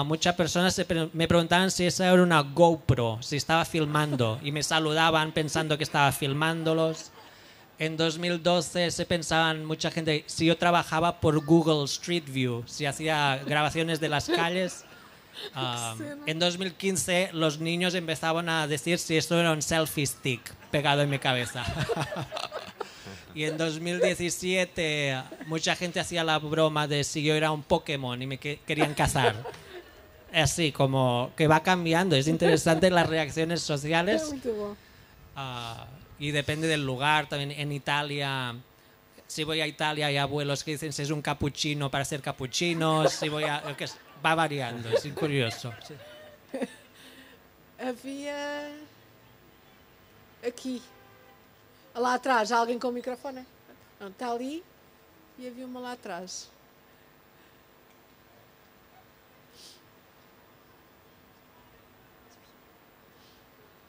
muchas personas me preguntaban si esa era una GoPro, si estaba filmando, y me saludaban pensando que estaba filmándolos. En 2012 se pensaban mucha gente, si yo trabajaba por Google Street View, si hacía grabaciones de las calles. En 2015 los niños empezaban a decir si esto era un selfie stick pegado en mi cabeza. Y en 2017 mucha gente hacía la broma de si yo era un Pokémon y me querían cazar. Así como que va cambiando, es interesante las reacciones sociales. Y depende del lugar, también en Italia, si voy a Italia hay abuelos que dicen si es un capuchino para ser capuchinos, si voy a... va variando, es curioso. Sí. Havia aqui, lá atrás, alguém com o microfone? Não, está ali e havia uma lá atrás.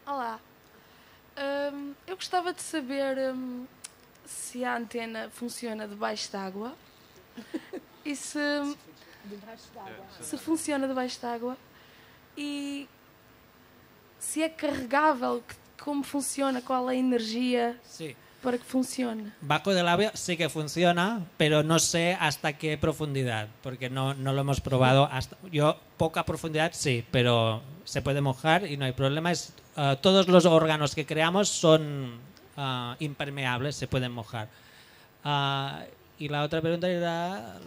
Olá. Eu gostava de saber se a antena funciona debaixo d'água e se funciona debaixo d'água e se é carregável, como funciona, qual é a energia para que funcione. Bajo del agua sí que funciona, pero no sé hasta qué profundidad, porque no lo hemos probado. Yo, poca profundidad sí, pero se puede mojar y no hay problema. Todos los órganos que creamos son impermeables, se pueden mojar. Y la otra pregunta era...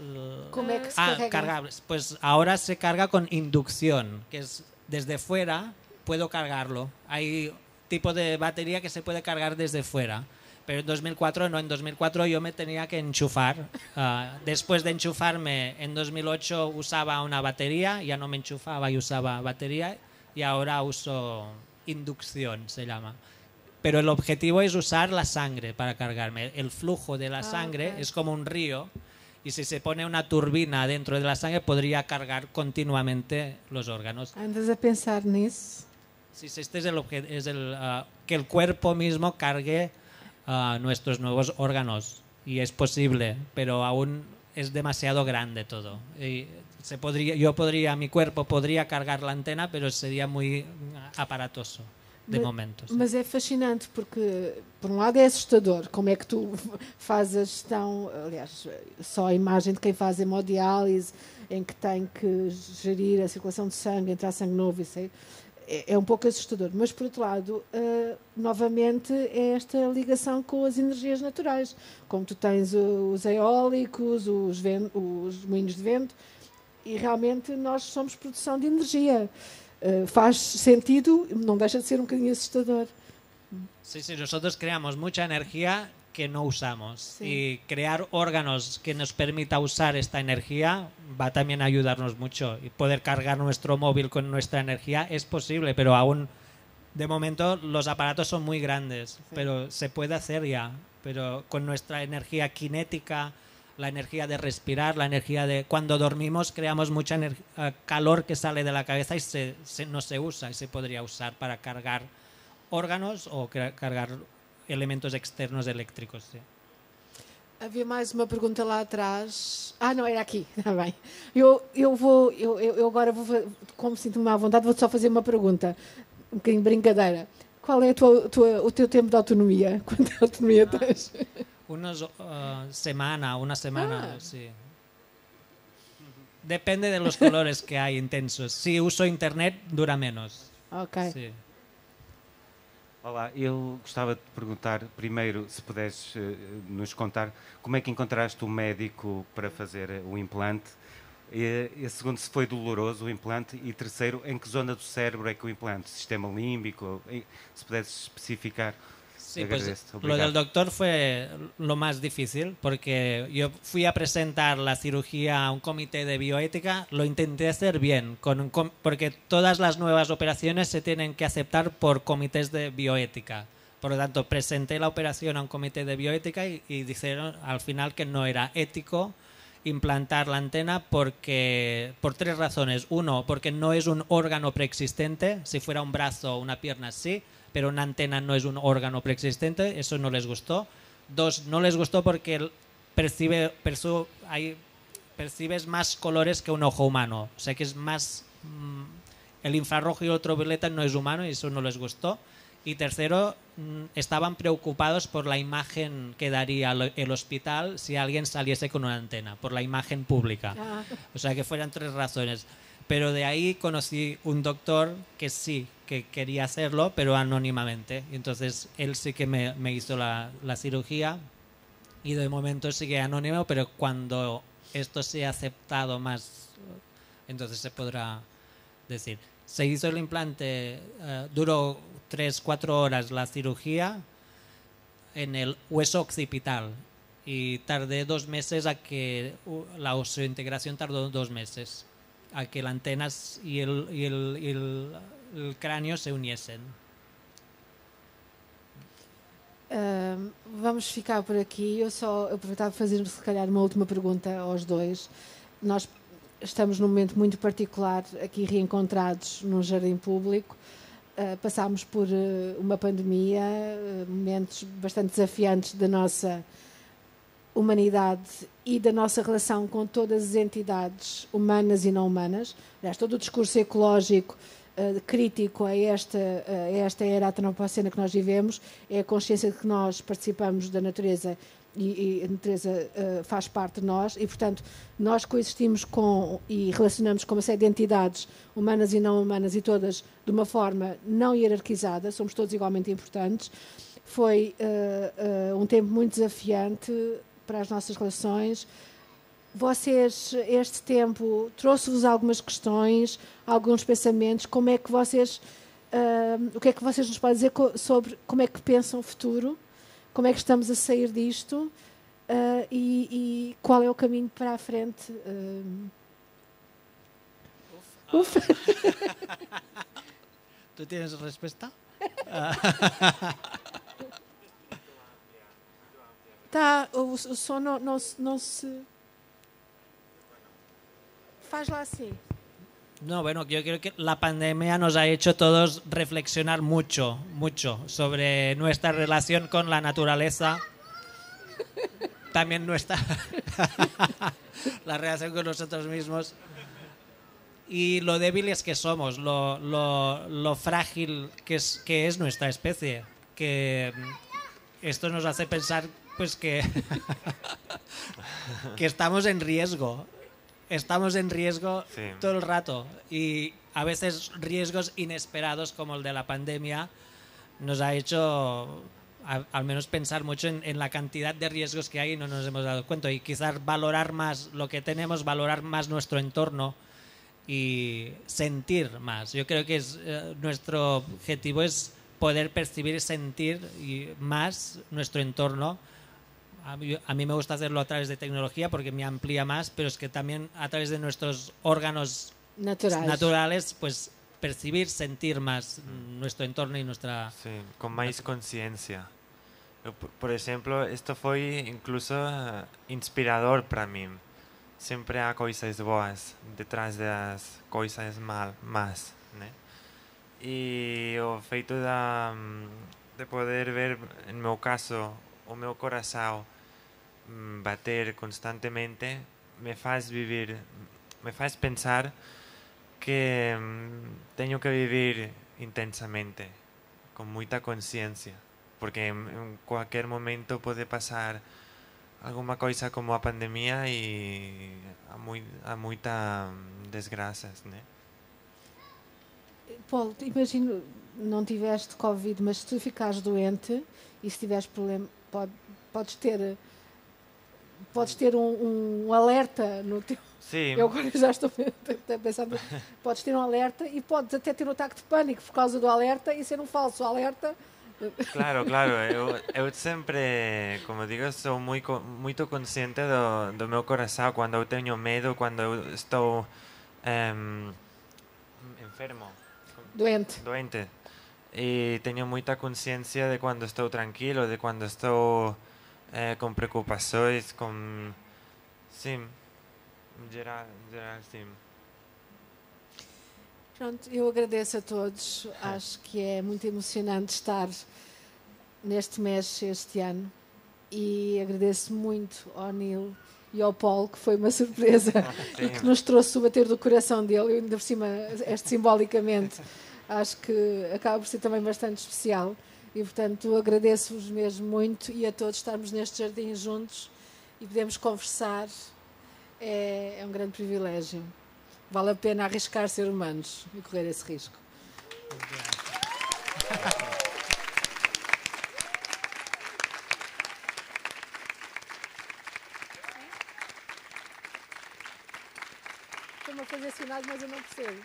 ¿Cómo es que se carga? Cargables. Pues ahora se carga con inducción, que es desde fuera puedo cargarlo. Hay tipo de batería que se puede cargar desde fuera. Pero en 2004 no, en 2004 yo me tenía que enchufar. Después de enchufarme, en 2008 usaba una batería, ya no me enchufaba y usaba batería, y ahora uso inducción, se llama. Pero el objetivo es usar la sangre para cargarme. El flujo de la sangre es como un río, y si se pone una turbina dentro de la sangre podría cargar continuamente los órganos. ¿Andas a pensar nisso? Sí, este es el objetivo, que el cuerpo mismo cargue nuestros nuevos órganos, y es posible, pero aún es demasiado grande todo. Y mi cuerpo podría cargar la antena, pero sería muy aparatoso de momento. Sí. Mas é fascinante porque, por um lado, é assustador como é que tu fazes a gestão, aliás, só a imagem de quem faz hemodiálise, em que tem que gerir a circulação de sangue, entrar sangue novo, isso é um pouco assustador. Mas, por outro lado, novamente, é esta ligação com as energias naturais. Como tu tens os eólicos, os moinhos de vento, e realmente nós somos produção de energia. Faz sentido, não deixa de ser um bocadinho assustador. Sí, nosotros creamos mucha energía que no usamos. Y crear órganos que nos permita usar esta energía va también a ayudarnos mucho. Y poder cargar nuestro móvil con nuestra energía es posible, pero aún de momento los aparatos son muy grandes, pero se puede hacer ya. Pero con nuestra energía cinética, la energía de respirar, la energía de... Cuando dormimos creamos mucha calor que sale de la cabeza y no se usa, y se podría usar para cargar órganos o cargar elementos externos eléctricos. Sí. Havia mais uma pergunta lá atrás. Não, era aqui. Está bem. Eu agora vou, como sinto-me à vontade, vou só fazer uma pergunta, um bocadinho de brincadeira. Qual é o teu tempo de autonomia? Quanta autonomia tens? Una semana, sí. Depende de los colores que hay intensos. Si uso internet, dura menos. Ok. Sí. Olá, eu gostava de perguntar primeiro, se puderes nos contar como é que encontraste o médico para fazer o implante, e segundo, se foi doloroso o implante, e terceiro, em que zona do cérebro é que o implante, sistema límbico, se pudesses especificar. Sí, pues lo del doctor fue lo más difícil, porque yo fui a presentar la cirugía a un comité de bioética, lo intenté hacer bien, porque todas las nuevas operaciones se tienen que aceptar por comités de bioética. Por lo tanto, presenté la operación a un comité de bioética y dijeron al final que no era ético implantar la antena por 3 razones. Uno, porque no es un órgano preexistente. Si fuera un brazo o una pierna, sí, pero una antena no es un órgano preexistente, eso no les gustó. 2, no les gustó porque percibes más colores que un ojo humano. O sea que es más... el infrarrojo y el ultravioleta no es humano y eso no les gustó. Y tercero, estaban preocupados por la imagen que daría el hospital si alguien saliese con una antena, por la imagen pública. O sea que fueran 3 razones. Pero de ahí conocí un doctor que sí, que quería hacerlo, pero anónimamente. Entonces él sí que me hizo la cirugía y de momento sigue anónimo, pero cuando esto sea aceptado más, entonces se podrá decir. Se hizo el implante, duró 3-4 horas la cirugía en el hueso occipital y tardé 2 meses a que la oseointegración tardó 2 meses a que las antenas y el cráneo se uniesen. Vamos ficar por aqui. Eu só aproveitava para fazer, se calhar, uma última pergunta aos dois. Nós estamos num momento muito particular, aqui reencontrados num jardim público. Passámos por uma pandemia, momentos bastante desafiantes da nossa humanidade e da nossa relação com todas as entidades humanas e não humanas. Aliás, todo o discurso ecológico crítico a esta era antropocena que nós vivemos é a consciência de que nós participamos da natureza e a natureza faz parte de nós e, portanto, nós coexistimos com e relacionamos com uma série de entidades humanas e não humanas e todas de uma forma não hierarquizada, somos todos igualmente importantes. Foi um tempo muito desafiante para as nossas relações. Vocês, este tempo, trouxe-vos algumas questões, alguns pensamentos. Como é que vocês, o que é que vocês nos podem dizer sobre como é que pensam o futuro? Como é que estamos a sair disto? E qual é o caminho para a frente? ¿Tú tienes respuesta? Tá, o som não se... Faz-la así. No, bueno, yo creo que la pandemia nos ha hecho todos reflexionar mucho sobre nuestra relación con la naturaleza. También nuestra la relación con nosotros mismos. Y lo débiles que somos, lo frágil que es nuestra especie. Que esto nos hace pensar pues que estamos en riesgo. Estamos en riesgo todo el rato y a veces riesgos inesperados como el de la pandemia nos ha hecho al menos pensar mucho en la cantidad de riesgos que hay y no nos hemos dado cuenta y quizás valorar más lo que tenemos, valorar más nuestro entorno y sentir más. Yo creo que nuestro objetivo es poder percibir y sentir más nuestro entorno. A mí me gusta hacerlo a través de tecnología porque me amplía más, pero es que también a través de nuestros órganos naturales, pues percibir, sentir más nuestro entorno y nuestra... Sí, con más conciencia. Por ejemplo, esto fue incluso inspirador para mí. Siempre hay cosas boas detrás de las cosas más, ¿no? Y el feito de poder ver, en mi caso, o meu coração bater constantemente me faz vivir, me faz pensar que tenho que vivir intensamente, com muita consciência, porque em qualquer momento pode passar alguma coisa como a pandemia e há muita desgraças, né? Paulo, imagino, não tiveste Covid, mas se tu ficares doente e se tiveres problema, podes ter um alerta no teu... Sim. Eu agora já estou a pensar, podes ter um alerta e podes até ter um ataque de pânico por causa do alerta e ser um falso alerta. Claro, eu sempre, como digo, sou muito consciente do meu coração quando eu tenho medo, quando eu estou enfermo. Doente. E tenho muita consciência de quando estou tranquilo, de quando estou com preocupações, com... Sim, em geral, sim. Pronto, eu agradeço a todos. Acho que é muito emocionante estar neste mês este ano e agradeço muito ao Neil e ao Paulo, que foi uma surpresa e que nos trouxe o bater do coração dele, e ainda por cima, simbolicamente, acho que acaba por ser também bastante especial e, portanto, agradeço-vos mesmo muito e a todos estarmos neste jardim juntos e podemos conversar. É um grande privilégio. Vale a pena arriscar ser humanos e correr esse risco. Estou-me a fazer sinais, mas eu não percebo.